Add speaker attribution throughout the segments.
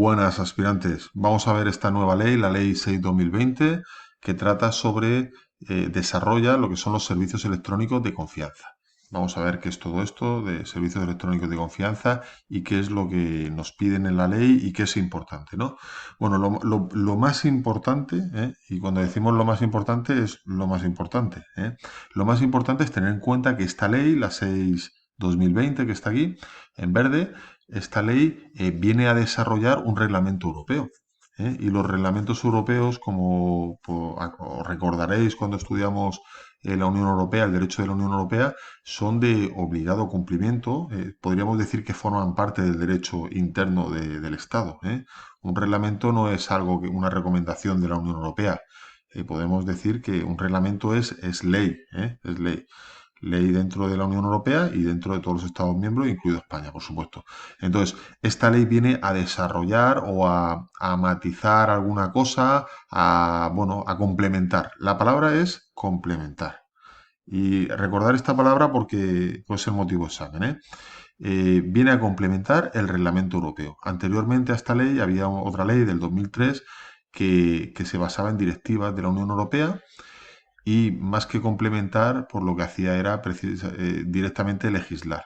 Speaker 1: Buenas aspirantes. Vamos a ver esta nueva ley, la Ley 6/2020, que trata sobre, desarrolla lo que son los servicios electrónicos de confianza. Vamos a ver qué es todo esto de servicios electrónicos de confianza y qué es lo que nos piden en la ley y qué es importante, ¿no? Bueno, lo más importante, y cuando decimos lo más importante es lo más importante, lo más importante es tener en cuenta que esta ley, la 6/2020, que está aquí, en verde, esta ley viene a desarrollar un reglamento europeo. Y los reglamentos europeos, como os recordaréis cuando estudiamos la Unión Europea, el derecho de la Unión Europea, son de obligado cumplimiento. Podríamos decir que forman parte del derecho interno del Estado. Un reglamento no es algo que una recomendación de la Unión Europea. Podemos decir que un reglamento es ley, es ley. Ley dentro de la Unión Europea y dentro de todos los Estados miembros, incluido España, por supuesto. Entonces, esta ley viene a desarrollar o a matizar alguna cosa, bueno, a complementar. La palabra es complementar. Y recordar esta palabra porque puede ser motivo de examen, viene a complementar el reglamento europeo. Anteriormente a esta ley había otra ley del 2003 que se basaba en directivas de la Unión Europea y más que complementar, por lo que hacía era directamente legislar,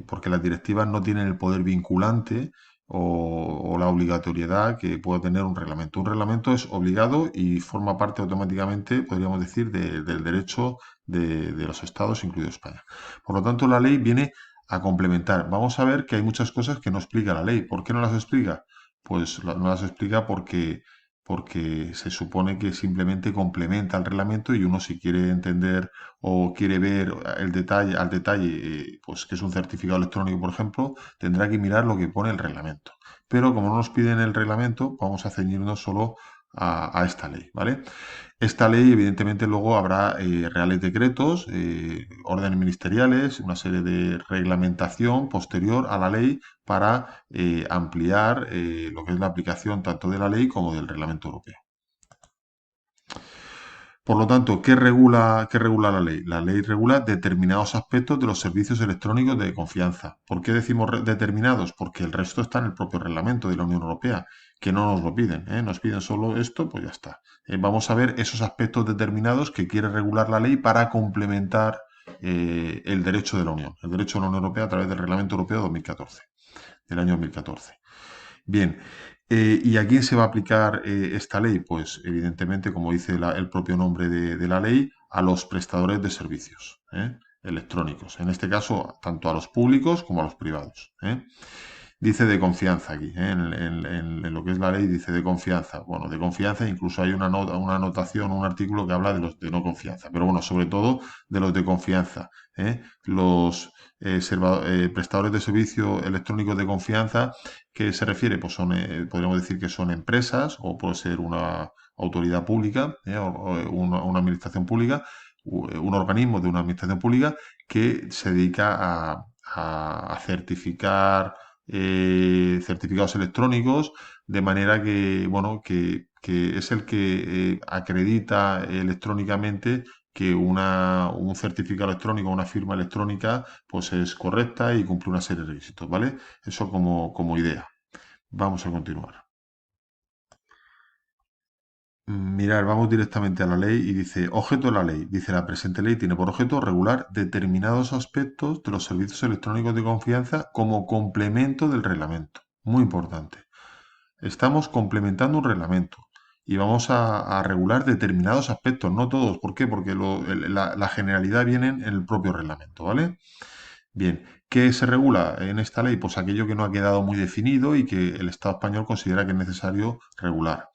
Speaker 1: porque las directivas no tienen el poder vinculante o la obligatoriedad que puede tener un reglamento. Un reglamento es obligado y forma parte automáticamente, podríamos decir, del derecho de los estados, incluido España. Por lo tanto, la ley viene a complementar. Vamos a ver que hay muchas cosas que no explica la ley. ¿Por qué no las explica? Pues no las explica porque se supone que simplemente complementa el reglamento y uno si quiere entender o quiere ver el detalle, al detalle, pues que es un certificado electrónico, por ejemplo, tendrá que mirar lo que pone el reglamento. Pero como no nos piden el reglamento, vamos a ceñirnos solo a esta ley, ¿vale? Esta ley, evidentemente, luego habrá reales decretos, órdenes ministeriales, una serie de reglamentación posterior a la ley para ampliar lo que es la aplicación tanto de la ley como del reglamento europeo. Por lo tanto, qué regula la ley? La ley regula determinados aspectos de los servicios electrónicos de confianza. ¿Por qué decimos determinados? Porque el resto está en el propio reglamento de la Unión Europea, que no nos lo piden, nos piden solo esto, pues ya está. Vamos a ver esos aspectos determinados que quiere regular la ley para complementar el derecho de la Unión, el derecho de la Unión Europea a través del Reglamento Europeo 2014, del año 2014. Bien, ¿y a quién se va a aplicar esta ley? Pues evidentemente, como dice el propio nombre de la ley, a los prestadores de servicios electrónicos. En este caso, tanto a los públicos como a los privados. Dice de confianza aquí, en lo que es la ley dice de confianza. Bueno, de confianza incluso hay una nota, una anotación, un artículo que habla de los de no confianza, pero bueno, sobre todo de los de confianza. Los prestadores de servicios electrónicos de confianza, ¿qué se refiere? Pues son, podríamos decir que son empresas o puede ser una autoridad pública o una administración pública, un organismo de una administración pública que se dedica a certificar certificados electrónicos, de manera que, bueno, que es el que acredita electrónicamente que un certificado electrónico, una firma electrónica, pues es correcta y cumple una serie de requisitos, ¿vale? Eso como idea. Vamos a continuar. Mirar, vamos directamente a la ley y dice, objeto de la ley. Dice, la presente ley tiene por objeto regular determinados aspectos de los servicios electrónicos de confianza como complemento del reglamento. Muy importante. Estamos complementando un reglamento y vamos a regular determinados aspectos, no todos. ¿Por qué? Porque la generalidad viene en el propio reglamento, ¿vale? Bien, ¿qué se regula en esta ley? Pues aquello que no ha quedado muy definido y que el Estado español considera que es necesario regular.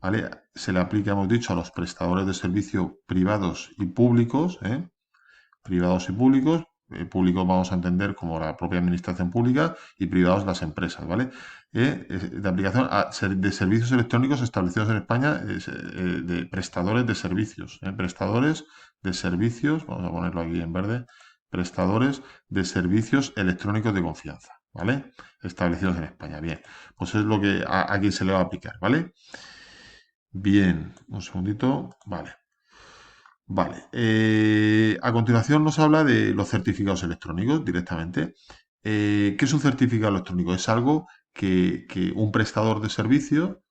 Speaker 1: ¿Vale? Se le aplica, hemos dicho, a los prestadores de servicios privados y públicos, privados y públicos. Públicos vamos a entender como la propia administración pública y privados las empresas, ¿vale? De aplicación de servicios electrónicos establecidos en España, de prestadores de servicios, prestadores de servicios, vamos a ponerlo aquí en verde, prestadores de servicios electrónicos de confianza, ¿vale? Establecidos en España, bien. Pues es lo que aquí se le va a aplicar, ¿vale? Bien, un segundito, vale. Vale. A continuación nos habla de los certificados electrónicos directamente. ¿Qué es un certificado electrónico? Es algo que un prestador de servicio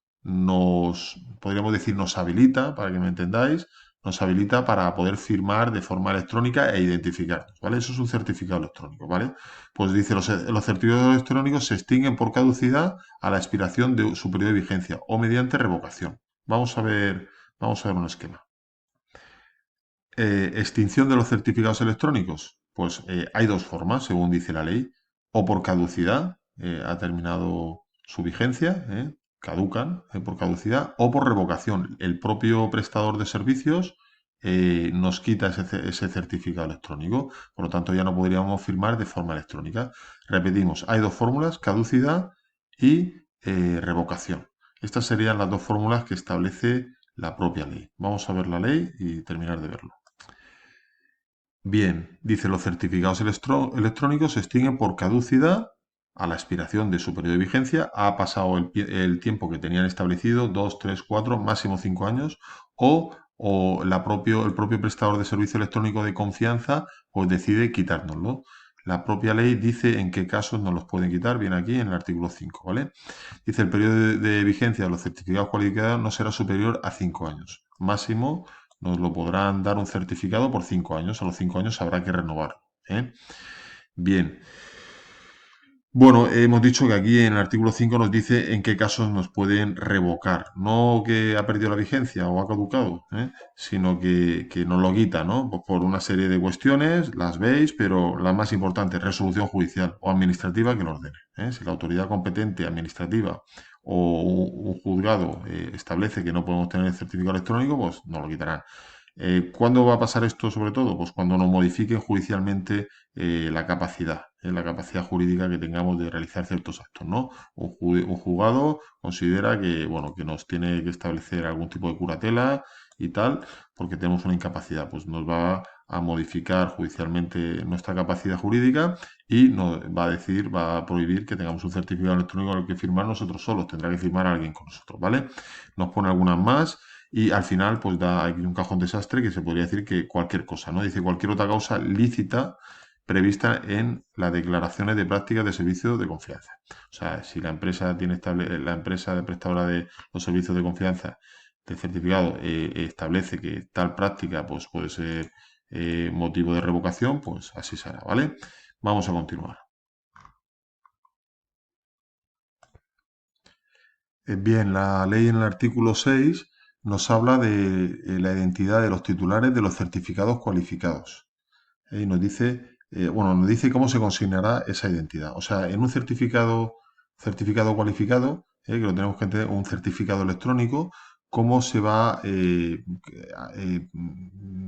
Speaker 1: podríamos decir, nos habilita, para que me entendáis, nos habilita para poder firmar de forma electrónica e identificarnos, ¿vale? Eso es un certificado electrónico, ¿vale? Pues dice, los certificados electrónicos se extinguen por caducidad a la expiración de su periodo de vigencia o mediante revocación. Vamos a ver un esquema. Extinción de los certificados electrónicos. Pues hay dos formas, según dice la ley. O por caducidad, ha terminado su vigencia, caducan por caducidad, o por revocación. El propio prestador de servicios nos quita ese certificado electrónico. Por lo tanto, ya no podríamos firmar de forma electrónica. Repetimos, hay dos fórmulas, caducidad y revocación. Estas serían las dos fórmulas que establece la propia ley. Vamos a ver la ley y terminar de verlo. Bien, dice los certificados electrónicos se extinguen por caducidad a la expiración de su periodo de vigencia. Ha pasado el tiempo que tenían establecido, 2, 3, 4, máximo 5 años, o el propio prestador de servicio electrónico de confianza pues decide quitárnoslo. La propia ley dice en qué casos nos los pueden quitar, bien aquí en el artículo 5, ¿vale? Dice el periodo de vigencia de los certificados cualificados no será superior a 5 años. Máximo nos lo podrán dar un certificado por 5 años. A los 5 años habrá que renovarlo, ¿eh? Bien. Bueno, hemos dicho que aquí en el artículo 5 nos dice en qué casos nos pueden revocar. No que ha perdido la vigencia o ha caducado, sino que nos lo quita, ¿no? Pues por una serie de cuestiones, las veis, pero la más importante, resolución judicial o administrativa que lo ordene, ¿eh? Si la autoridad competente administrativa o un juzgado establece que no podemos tener el certificado electrónico, pues nos lo quitarán. ¿Cuándo va a pasar esto sobre todo? Pues cuando nos modifiquen judicialmente la capacidad jurídica que tengamos de realizar ciertos actos, ¿no? Un juzgado considera que, bueno, que nos tiene que establecer algún tipo de curatela y tal, porque tenemos una incapacidad, pues nos va a modificar judicialmente nuestra capacidad jurídica y nos va a decir, va a prohibir que tengamos un certificado electrónico al que firmar nosotros solos, tendrá que firmar alguien con nosotros, ¿vale? Nos pone algunas más y al final pues da aquí un cajón desastre que se podría decir que cualquier cosa, ¿no? Dice cualquier otra causa lícita prevista en las declaraciones de prácticas de servicio de confianza. O sea, si la empresa la empresa de prestadora de los servicios de confianza de certificado establece que tal práctica pues, puede ser motivo de revocación, pues así será, ¿vale? Vamos a continuar. Bien, la ley en el artículo 6 nos habla de la identidad de los titulares de los certificados cualificados. Y nos dice, bueno, nos dice cómo se consignará esa identidad. O sea, en un certificado cualificado, que lo tenemos que tener, un certificado electrónico, cómo se va a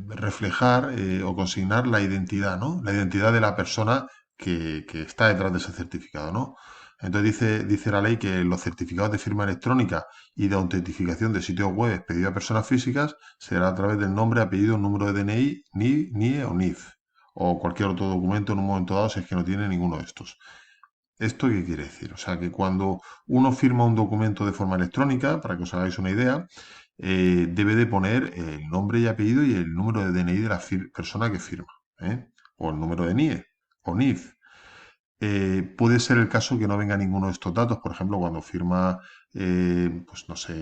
Speaker 1: reflejar o consignar la identidad, ¿no? La identidad de la persona que está detrás de ese certificado, ¿no? Entonces dice la ley que los certificados de firma electrónica y de autentificación de sitios web expedidos a personas físicas será a través del nombre, apellido, número de DNI, NIE o NIF o cualquier otro documento en un momento dado si es que no tiene ninguno de estos. ¿Esto qué quiere decir? O sea, que cuando uno firma un documento de forma electrónica, para que os hagáis una idea, debe de poner el nombre y apellido y el número de DNI de la persona que firma, ¿eh? O el número de NIE o NIF. Puede ser el caso que no venga ninguno de estos datos, por ejemplo, cuando firma, pues no sé,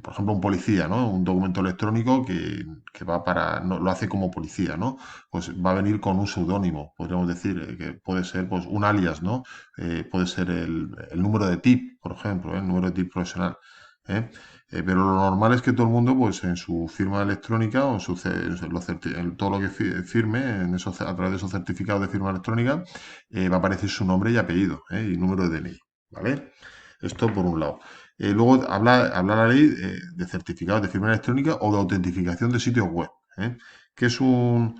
Speaker 1: por ejemplo, un policía, ¿no? Un documento electrónico que va para, no, lo hace como policía, ¿no? Pues va a venir con un seudónimo, podríamos decir, que puede ser pues un alias, ¿no? Puede ser el número de TIP, por ejemplo, el número de TIP profesional. ¿eh? Pero lo normal es que todo el mundo, pues en su firma electrónica o en todo lo que firme a través de esos certificados de firma electrónica, va a aparecer su nombre y apellido y número de DNI, ¿vale? Esto por un lado. Luego habla la ley de certificados de firma electrónica o de autentificación de sitios web. ¿Qué es un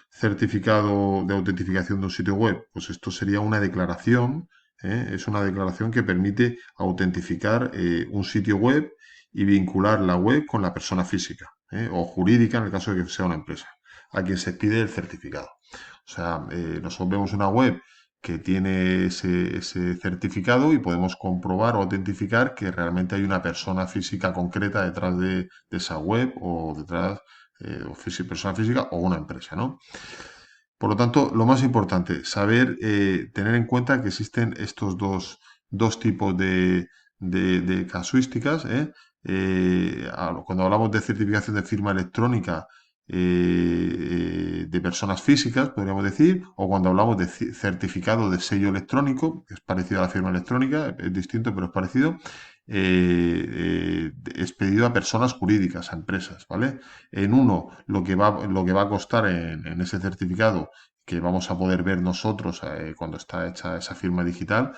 Speaker 1: certificado de autentificación de un sitio web? Pues esto sería una declaración, es una declaración que permite autentificar un sitio web y vincular la web con la persona física o jurídica en el caso de que sea una empresa, a quien se pide el certificado. O sea, nosotros vemos una web que tiene ese certificado y podemos comprobar o autentificar que realmente hay una persona física concreta detrás de esa web o detrás persona física o una empresa, ¿no? Por lo tanto, lo más importante, saber, tener en cuenta que existen estos dos dos tipos de casuísticas. Cuando hablamos de certificación de firma electrónica de personas físicas, podríamos decir, o cuando hablamos de certificado de sello electrónico, que es parecido a la firma electrónica, es distinto, pero es parecido, expedido a personas jurídicas, a empresas, ¿vale? En uno, lo que va a costar en ese certificado que vamos a poder ver nosotros cuando está hecha esa firma digital,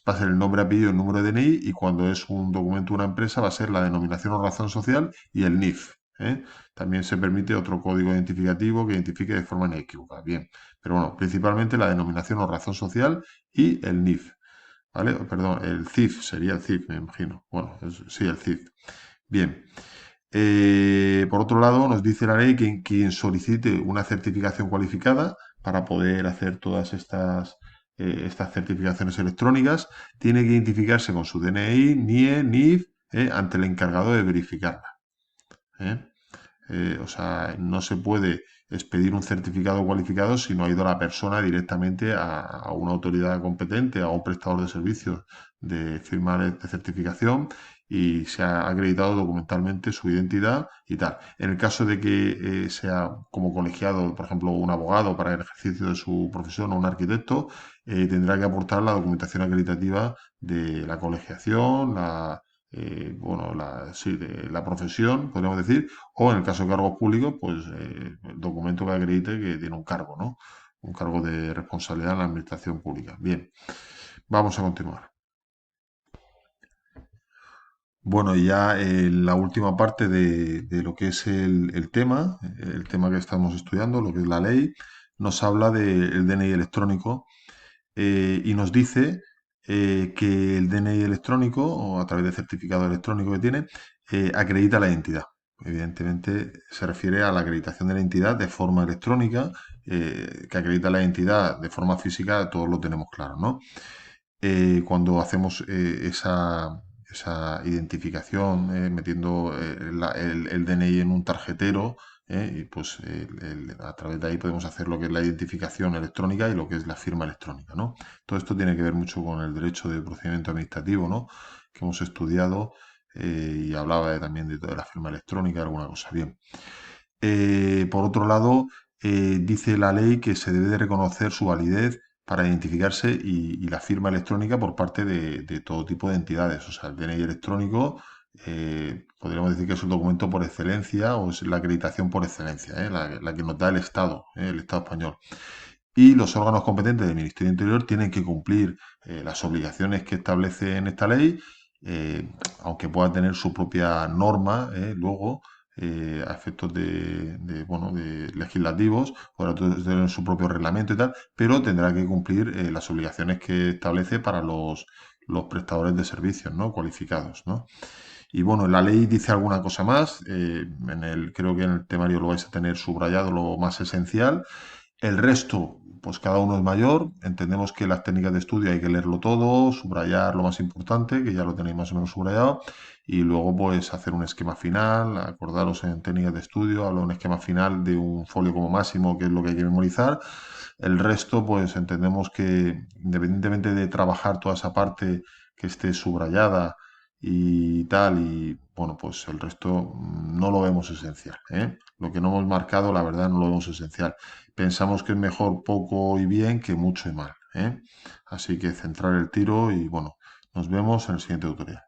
Speaker 1: va a ser el nombre, apellido, el número de DNI, y cuando es un documento de una empresa va a ser la denominación o razón social y el NIF. ¿eh? También se permite otro código identificativo que identifique de forma inequívoca. Bien, pero bueno, principalmente la denominación o razón social y el NIF. ¿Vale? Perdón, el CIF, sería el CIF, me imagino. Bueno, sí, el CIF. Bien. Por otro lado, nos dice la ley que quien solicite una certificación cualificada para poder hacer todas estas certificaciones electrónicas, tiene que identificarse con su DNI, NIE, NIF, ante el encargado de verificarla. ¿eh? O sea, no se puede expedir un certificado cualificado si no ha ido la persona directamente a una autoridad competente, a un prestador de servicios de firmar de certificación y se ha acreditado documentalmente su identidad y tal. En el caso de que sea como colegiado, por ejemplo, un abogado para el ejercicio de su profesión o un arquitecto, tendrá que aportar la documentación acreditativa de la colegiación, bueno, sí, de la profesión, podríamos decir, o en el caso de cargos públicos, pues el documento que acredite que tiene un cargo, ¿no? Un cargo de responsabilidad en la administración pública. Bien, vamos a continuar. Bueno, y ya en la última parte de lo que es el tema que estamos estudiando, lo que es la ley, nos habla del DNI electrónico y nos dice que el DNI electrónico, o a través del certificado electrónico que tiene, acredita la identidad. Evidentemente se refiere a la acreditación de la identidad de forma electrónica, que acredita la identidad de forma física, todos lo tenemos claro, ¿no? Cuando hacemos esa identificación, metiendo el DNI en un tarjetero, y pues a través de ahí podemos hacer lo que es la identificación electrónica y lo que es la firma electrónica, ¿no? Todo esto tiene que ver mucho con el derecho de procedimiento administrativo, ¿no? Que hemos estudiado y hablaba también de toda la firma electrónica, alguna cosa. Bien. Por otro lado, dice la ley que se debe de reconocer su validez para identificarse y la firma electrónica por parte de todo tipo de entidades. O sea, el DNI electrónico, podríamos decir que es el documento por excelencia o es la acreditación por excelencia, la que nos da el Estado español. Y los órganos competentes del Ministerio del Interior tienen que cumplir las obligaciones que establece en esta ley, aunque pueda tener su propia norma luego a efectos bueno, de legislativos, podrá tener su propio reglamento y tal, pero tendrá que cumplir las obligaciones que establece para los prestadores de servicios, ¿no? Cualificados, ¿no? Y bueno, la ley dice alguna cosa más, creo que en el temario lo vais a tener subrayado lo más esencial. El resto, pues cada uno es mayor. Entendemos que las técnicas de estudio hay que leerlo todo, subrayar lo más importante, que ya lo tenéis más o menos subrayado, y luego pues hacer un esquema final, acordaros en técnicas de estudio, hablo de un esquema final de un folio como máximo, que es lo que hay que memorizar. El resto, pues entendemos que independientemente de trabajar toda esa parte que esté subrayada y tal, y bueno, pues el resto no lo vemos esencial, ¿eh? Lo que no hemos marcado, la verdad, no lo vemos esencial. Pensamos que es mejor poco y bien que mucho y mal, ¿eh? Así que centrar el tiro y bueno, nos vemos en el siguiente tutorial.